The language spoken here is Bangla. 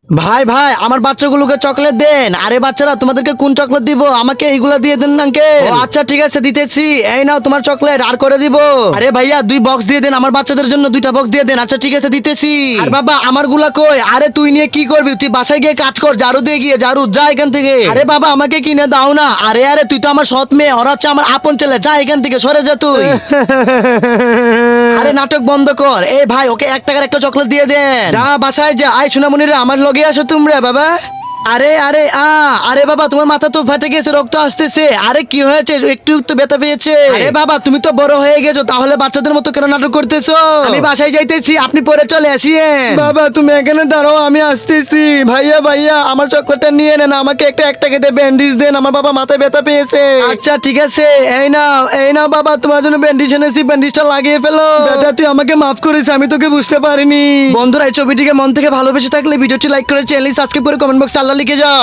ভাই ভাই আমার বাচ্চাগুলোকে চকলেট দেন। আরে বাচ্চারা তোমাদেরকে কোন চকলেট দিব? আমাকে এইগুলা দিয়ে দেন না আঙ্কেল। আচ্ছা ঠিক আছে দিতেছি, এই নাও তোমার চকলেট, আর করে দিব। আরে ভাইয়া 2 বক্স দিয়ে দেন, আমার বাচ্চাদের জন্য 2টা বক্স দিয়ে দেন। আচ্ছা ঠিক আছে দিতেছি। আর বাবা আমার গুলা কই? আরে তুই নিয়ে কি করবি? তুই বাসায় গিয়ে কাজ কর, ঝাড়ু দিয়ে গিয়ে ঝাড়ু, যা এখান থেকে। আরে বাবা আমাকে কিনে দাও না। আরে আরে তুই তো আমার সৎ মেয়ে, ওরা হচ্ছে আমার আপন ছেলে, যা এখান থেকে সরে যা তুই। আরে নাটক বন্ধ কর। এই ভাই ওকে 1 টাকার একটা চকলেট দিয়ে দেন। যা বাসায় যা। আয় সোনামণিরা আমার লগে আসো তোমরা বাবা। আরে আরে আরে বাবা তোমার মাথা তো ফাটে গেছে, রক্ত আসতেছে। আরে কি হয়েছে? একটু একটু ব্যথা পেয়েছে। আরে বাবা তুমি তো বড় হয়ে গেছো, তাহলে বাচ্চাদের মতো কেন নাটক করতেছো? আমি বাসায় যাইতেছি, আপনি পরে চলে আসিয়েন। বাবা তুমি এখানে দাঁড়াও, আমি আসতেছি। ভাইয়া ভাইয়া আমার চকলেটটা নিয়ে নেন, আমাকে একটা 1 টাকা দিয়ে ব্যান্ডেজ দেন, আমার বাবা মাথায় ব্যথা পেয়েছে। আচ্ছা ঠিক আছে, এই নাও বাবা তোমার জন্য ব্যান্ডেজ এনেছি, ব্যান্ডেজটা লাগিয়ে ফেলো। বেটা তুই আমাকে মাফ করিস, আমি তোকে বুঝতে পারিনি। বন্ধুরা এই ছবিটিকে মন থেকে ভালোবেসে থাকলে ভিডিওটি লাইক করে চ্যানেল সাবস্ক্রাইব করে কমেন্ট বক্সে আল্লাহ লিখে যাও।